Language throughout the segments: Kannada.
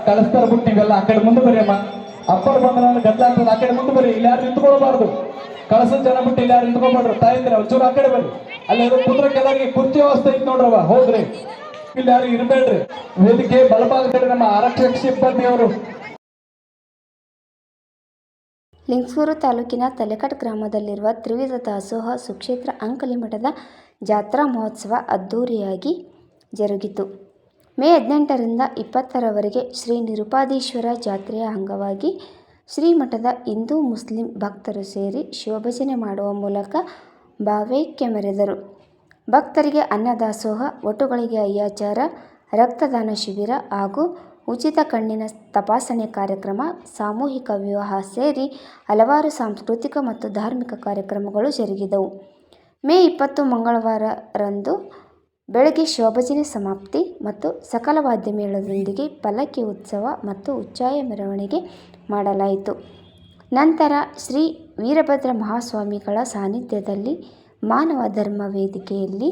ಕಳಿಸ್ತಾರ ಬಿಟ್ಟು ಇವೆಲ್ಲ ಆ ಕಡೆ ಮುಂದೆ ಬರ್ರಿ ಅಮ್ಮ. ಅಪ್ಪರ್ ಬಂದ ಗದ್ದಲ ಅಂತದ ಆ ಕಡೆ ಮುಂದೆ ಬರ್ರಿ. ಇಲ್ಲಿ ಯಾರು ನಿಂತ್ಕೊಳ್ಬಾರ್ದು. ಕಳಸದ ಜನ ಬಿಟ್ಟು ಇಲ್ಲಿ ಯಾರು ನಿಂತ್ಕೊಳ್ಬಾರ್ದು. ತಾಯಿಂದ್ರೆ ಒಂಚೂರು ಆ ಕಡೆ ಬರ್ರಿ. ಅಲ್ಲಿ ಕುಂದ್ರಕ್ಕೆ ಎಲ್ಲರಿಗೆ ಕುರ್ಚಿ ವ್ಯವಸ್ಥೆ ಐತಿ ನೋಡ್ರವ, ಹೋಗ್ರಿ. ಇಲ್ಲಿ ಯಾರು ಇರಬೇಡ್ರಿ. ವೇದಿಕೆ ಬಲಭಾಗ ಕಡೆ ನಮ್ಮ ಆರಕ್ಷಕ ಸಿಬ್ಬಂದಿಯವರು. ಲಿಂಗಸೂರು ತಾಲೂಕಿನ ತಲೆಕಟ್ ಗ್ರಾಮದಲ್ಲಿರುವ ತ್ರಿವಿಧ ದಾಸೋಹ ಸುಕ್ಷೇತ್ರ ಅಂಕಲಿ ಮಠದ ಜಾತ್ರಾ ಮಹೋತ್ಸವ ಅದ್ದೂರಿಯಾಗಿ ಜರುಗಿತು. ಮೇ 18ರಿಂದ 20ರವರೆಗೆ ಶ್ರೀ ನಿರುಪಾದೀಶ್ವರ ಜಾತ್ರೆಯ ಅಂಗವಾಗಿ ಶ್ರೀಮಠದ ಹಿಂದೂ ಮುಸ್ಲಿಂ ಭಕ್ತರು ಸೇರಿ ಶಿವಭಜನೆ ಮಾಡುವ ಮೂಲಕ ಭಾವೈಕ್ಯ ಮೆರೆದರು. ಭಕ್ತರಿಗೆ ಅನ್ನದಾಸೋಹ, ವಟುಗಳಿಗೆ ಅಯ್ಯಾಚಾರ, ರಕ್ತದಾನ ಶಿಬಿರ ಹಾಗೂ ಉಚಿತ ಕಣ್ಣಿನ ತಪಾಸಣೆ ಕಾರ್ಯಕ್ರಮ, ಸಾಮೂಹಿಕ ವಿವಾಹ ಸೇರಿ ಹಲವಾರು ಸಾಂಸ್ಕೃತಿಕ ಮತ್ತು ಧಾರ್ಮಿಕ ಕಾರ್ಯಕ್ರಮಗಳು ಜರುಗಿದವು. ಮೇ 20 ಮಂಗಳವಾರರಂದು ಬೆಳಗ್ಗೆ ಶಿವಭಜನೆ ಸಮಾಪ್ತಿ ಮತ್ತು ಸಕಲ ವಾದ್ಯ ಮೇಳದೊಂದಿಗೆ ಪಲ್ಲಕ್ಕಿ ಉತ್ಸವ ಮತ್ತು ಉಚ್ಚಾಯ ಮೆರವಣಿಗೆ ಮಾಡಲಾಯಿತು. ನಂತರ ಶ್ರೀ ವೀರಭದ್ರ ಮಹಾಸ್ವಾಮಿಗಳ ಸಾನ್ನಿಧ್ಯದಲ್ಲಿ ಮಾನವ ಧರ್ಮ ವೇದಿಕೆಯಲ್ಲಿ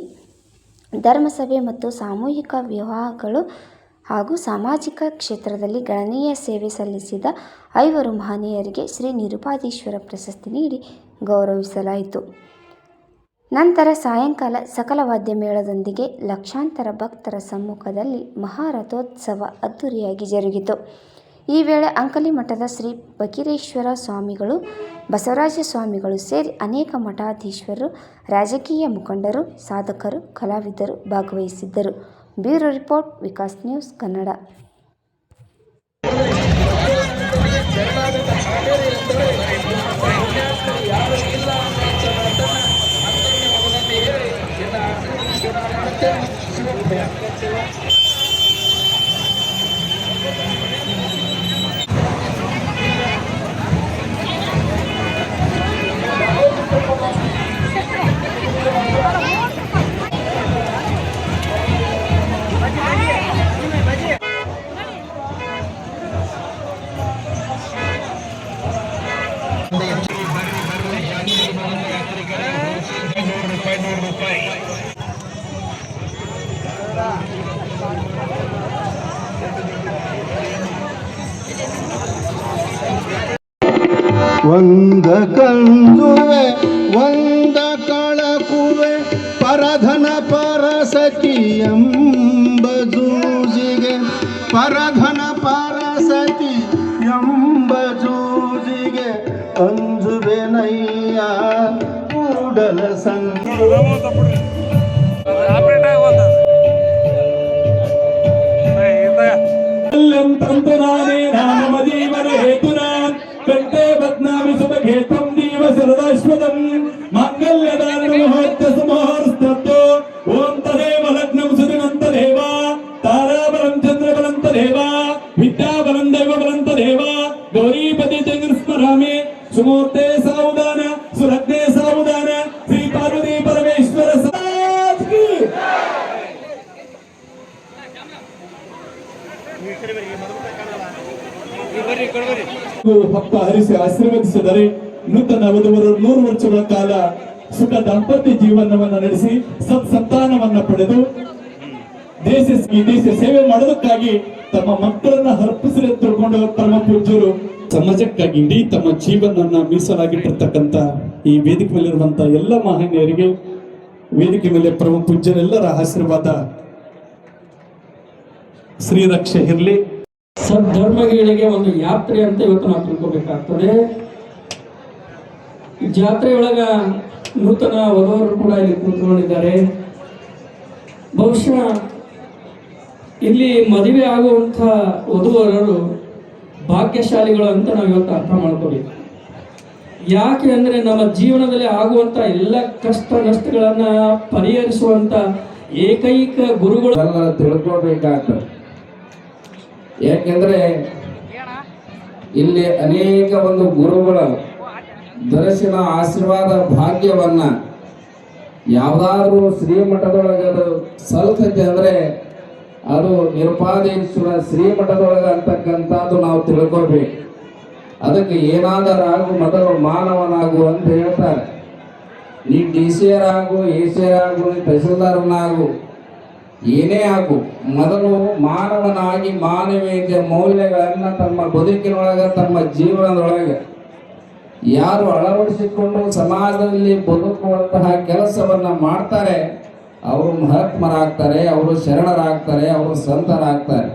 ಧರ್ಮಸಭೆ ಮತ್ತು ಸಾಮೂಹಿಕ ವಿವಾಹಗಳು ಹಾಗೂ ಸಾಮಾಜಿಕ ಕ್ಷೇತ್ರದಲ್ಲಿ ಗಣನೀಯ ಸೇವೆ ಸಲ್ಲಿಸಿದ 5 ಮಹನೀಯರಿಗೆ ಶ್ರೀ ನಿರುಪಾದೀಶ್ವರ ಪ್ರಶಸ್ತಿ ನೀಡಿ ಗೌರವಿಸಲಾಯಿತು. ನಂತರ ಸಾಯಂಕಾಲ ಸಕಲ ವಾದ್ಯ ಮೇಳದೊಂದಿಗೆ ಲಕ್ಷಾಂತರ ಭಕ್ತರ ಸಮ್ಮುಖದಲ್ಲಿ ಮಹಾರಥೋತ್ಸವ ಅದ್ದೂರಿಯಾಗಿ ಜರುಗಿತು. ಈ ವೇಳೆ ಅಂಕಲಿ ಮಠದ ಶ್ರೀ ಫಕೀರೇಶ್ವರ ಸ್ವಾಮಿಗಳು, ಬಸವರಾಜ ಸ್ವಾಮಿಗಳು ಸೇರಿ ಅನೇಕ ಮಠಾಧೀಶರು, ರಾಜಕೀಯ ಮುಖಂಡರು, ಸಾಧಕರು, ಕಲಾವಿದರು ಭಾಗವಹಿಸಿದ್ದರು. Bureau report, Vikas news Kannada. ಒಂದ ಕಂದುವೆ ಒಂದ ಕಳಕುವೆ ಪರಧನ ಪರಸತಿ ಎಂಬಜೂಜಿಗೆ, ಪರಧನ ಪರಸತಿ ಎಂಬಜೂಜಿಗೆ ಅಂಜುವೆನಯ್ಯ ಕೂಡಲ ಸಂಗ. ತಂತುನಾನೇ ನಾಮ ಜೀವನ ಹೇತುನಾ ಕಂಠೆ ಬದ್ನಾಮಿ ಸುಭಗೇತಂ ದೀವ ಸರದಾಶ್ವತಂ ಮಾಂಗಲ್ಯದಾನ ಮಹೋತ್ಸವ ಸುಮಹೋಸ್ತೋ. ಓಂ ತದೇವ ಲಗ್ನಂ ಸುದಿನಂತ ದೇವ ತಾರಾಬಲಂ ಚಂದ್ರಬಲಂತ ದೇವ ವಿದ್ಯಾಬಲಂ ದೈವಬಲಂತ ದೇವ ಗೌರೀಪತಿ ಚಂದ್ರ ಸ್ಮರಾಮಿ ಸುಮೂರ್ತೆ ಸಾವುದಾನ ಸುರಜ್ಞೆ ಸಾವುದಾನ ಶ್ರೀ ಪಾರ್ವತಿ ಪರಮೇಶ್ವರ ಭಕ್ತ ಹರಿಸಿ ಆಶೀರ್ವದಿಸಿದರೆ ನೂತನ ವಧುವರು 100 ವರ್ಷಗಳ ಕಾಲ ಸುಖ ದಾಂಪತ್ಯ ಜೀವನವನ್ನು ನಡೆಸಿ ಸತ್ಸಂತಾನವನ್ನ ಪಡೆದು ದೇಶ ಸೇವೆ ಮಾಡೋದಕ್ಕಾಗಿ ತಮ್ಮ ಮಕ್ಕಳನ್ನ ಅರ್ಪಿಸಲು ತಿಳ್ಕೊಂಡು ಪರಮ ಪೂಜ್ಯರು ಸಮಾಜಕ್ಕಾಗಿ ಇಡೀ ತಮ್ಮ ಜೀವನವನ್ನ ಮೀಸಲಾಗಿಟ್ಟಿರ್ತಕ್ಕಂಥ ಈ ವೇದಿಕೆ ಮೇಲಿರುವಂತ ಎಲ್ಲ ಮಹನೀಯರಿಗೆ, ವೇದಿಕೆ ಮೇಲೆ ಪರಮ ಪೂಜ್ಯರೆಲ್ಲರ ಆಶೀರ್ವಾದ ಶ್ರೀರಕ್ಷೆ ಇರಲಿ. ಸದ್ಧರ್ಮಗಳಿಗೆ ಒಂದು ಯಾತ್ರೆ ಅಂತ ಇವತ್ತು ನಾವು ತಿಳ್ಕೋಬೇಕಾಗ್ತದೆ. ಜಾತ್ರೆಯೊಳಗ ನೂತನ ವಧುವರು ಕೂಡ ಇಲ್ಲಿ ಕೂತ್ಕೊಂಡಿದ್ದಾರೆ. ಬಹುಶಃ ಇಲ್ಲಿ ಮದುವೆ ಆಗುವಂಥ ವಧುವರರು ಭಾಗ್ಯಶಾಲಿಗಳು ಅಂತ ನಾವು ಇವತ್ತು ಅರ್ಥ ಮಾಡ್ಕೋಬೇಕು. ಯಾಕೆ ಅಂದರೆ ನಮ್ಮ ಜೀವನದಲ್ಲಿ ಆಗುವಂಥ ಎಲ್ಲ ಕಷ್ಟ ನಷ್ಟಗಳನ್ನ ಪರಿಹರಿಸುವಂಥ ಏಕೈಕ ಗುರುಗಳು ತಿಳ್ಕೋಬೇಕಾಗ್ತದೆ. ಯಾಕೆಂದ್ರೆ ಇಲ್ಲಿ ಅನೇಕ ಒಂದು ಗುರುಗಳ ದರ್ಶನ ಆಶೀರ್ವಾದ ಭಾಗ್ಯವನ್ನ ಯಾವ್ದಾದ್ರು ಶ್ರೀಮಠದೊಳಗೆ ಅದು ಸಲ್ತೈತೆ ಅಂದ್ರೆ ಅದು ನಿರುಪಾದೀಶ್ವರ ಶ್ರೀಮಠದೊಳಗೆ ಅಂತಕ್ಕಂಥದ್ದು ನಾವು ತಿಳ್ಕೊಳ್ಬೇಕು. ಅದಕ್ಕೆ ಏನಾದರೂ ಮೊದಲು ಮಾನವನಾಗು ಅಂತ ಹೇಳ್ತಾರೆ. ನೀ ಡಿ ಸಿ ಆರ್ ಆಗು, ಎ ಸಿ ಆರ್ ಆಗು, ತಹಸೀಲ್ದಾರನಾಗು, ಏನೇ ಆಗು ಮೊದಲು ಮಾನವನಾಗಿ ಮಾನವೀಯತೆಯ ಮೌಲ್ಯಗಳನ್ನು ತಮ್ಮ ಬದುಕಿನೊಳಗೆ ತಮ್ಮ ಜೀವನದೊಳಗೆ ಯಾರು ಅಳವಡಿಸಿಕೊಂಡು ಸಮಾಜದಲ್ಲಿ ಬದುಕುವಂತಹ ಕೆಲಸವನ್ನ ಮಾಡ್ತಾರೆ ಅವರು ಮಹಾತ್ಮರಾಗ್ತಾರೆ, ಅವರು ಶರಣರಾಗ್ತಾರೆ, ಅವರು ಸಂತರಾಗ್ತಾರೆ.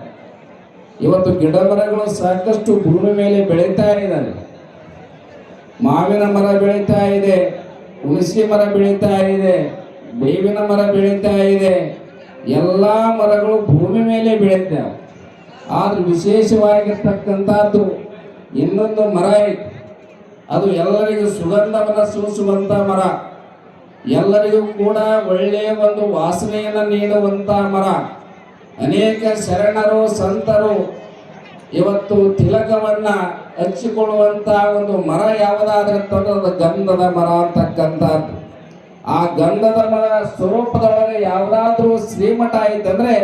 ಇವತ್ತು ಗಿಡ ಮರಗಳು ಸಾಕಷ್ಟು ಭೂಮಿ ಮೇಲೆ ಬೆಳೀತಾ ಇದ್ದಾರೆ. ಮಾವಿನ ಮರ ಬೆಳೀತಾ ಇದೆ, ಹುಣಸಿ ಮರ ಬೆಳೀತಾ ಇದೆ, ಬೇವಿನ ಮರ ಬೆಳೀತಾ ಇದೆ. ಎಲ್ಲ ಮರಗಳು ಭೂಮಿ ಮೇಲೆ ಬೆಳೀತಾವೆ. ಆದ್ರೆ ವಿಶೇಷವಾಗಿರ್ತಕ್ಕಂಥದ್ದು ಇನ್ನೊಂದು ಮರ ಐತಿ. ಅದು ಎಲ್ಲರಿಗೂ ಸುಗಂಧವನ್ನು ಸೂಸುವಂತ ಮರ, ಎಲ್ಲರಿಗೂ ಕೂಡ ಒಳ್ಳೆಯ ಒಂದು ವಾಸನೆಯನ್ನು ನೀಡುವಂತ ಮರ. ಅನೇಕ ಶರಣರು ಸಂತರು ಇವತ್ತು ತಿಲಕವನ್ನ ಹಚ್ಚಿಕೊಳ್ಳುವಂತ ಒಂದು ಮರ ಯಾವುದಾದ್ರೆ ಅದು ಗಂಧದ ಮರ ಅಂತಕ್ಕಂಥದ್ದು. ಆ ಗಂಧದ ಮರ ಸ್ವರೂಪದೊಳಗೆ ಯಾವುದಾದ್ರೂ ಶ್ರೀಮಠ ಐತಂದ್ರೆ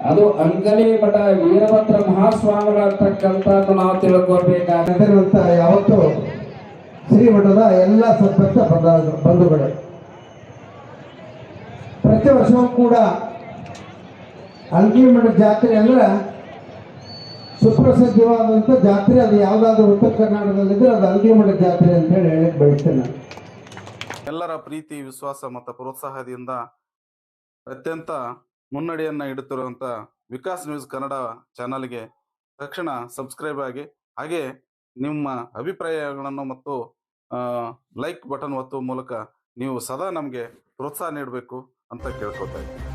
ಅದು ಅಂಕಲಿ ಮಠ ವೀರಭದ್ರ ಮಹಾಸ್ವಾಮಿಗಳಂತಕ್ಕಂಥದ್ದು ನಾವು ತಿಳ್ಕೊಬೇಕಾಗುತ್ತೆ. ಯಾವತ್ತು ಶ್ರೀಮಠದ ಎಲ್ಲ ಸದ್ಭಕ್ತ ಬಂಧುಗಳು ಪ್ರತಿ ವರ್ಷವೂ ಕೂಡ ಅಂಕಿಮಠ ಜಾತ್ರೆ ಅಂದ್ರೆ ಸುಪ್ರಸಿದ್ಧವಾದಂಥ ಜಾತ್ರೆ. ಅದು ಯಾವುದಾದ್ರೂ ಉತ್ತರ ಕರ್ನಾಟಕದಲ್ಲಿದ್ದರೆ ಅದು ಅಂಕಿಮಠ ಜಾತ್ರೆ ಅಂತ ಹೇಳಿ ಹೇಳಕ್ಕೆ ಬಯಸ್ತೇನೆ. ಎಲ್ಲರ ಪ್ರೀತಿ, ವಿಶ್ವಾಸ ಮತ್ತು ಪ್ರೋತ್ಸಾಹದಿಂದ ಅತ್ಯಂತ ಮುನ್ನಡೆಯನ್ನು ಇಡುತ್ತಿರುವಂಥ ವಿಕಾಸ್ ನ್ಯೂಸ್ ಕನ್ನಡ ಚಾನಲ್ಗೆ ತಕ್ಷಣ ಸಬ್ಸ್ಕ್ರೈಬ್ ಆಗಿ, ಹಾಗೆ ನಿಮ್ಮ ಅಭಿಪ್ರಾಯಗಳನ್ನು ಮತ್ತು ಲೈಕ್ ಬಟನ್ ಒತ್ತುವ ಮೂಲಕ ನೀವು ಸದಾ ನಮಗೆ ಪ್ರೋತ್ಸಾಹ ನೀಡಬೇಕು ಅಂತ ಕೇಳ್ಕೊತಾ ಇದ್ದೀನಿ.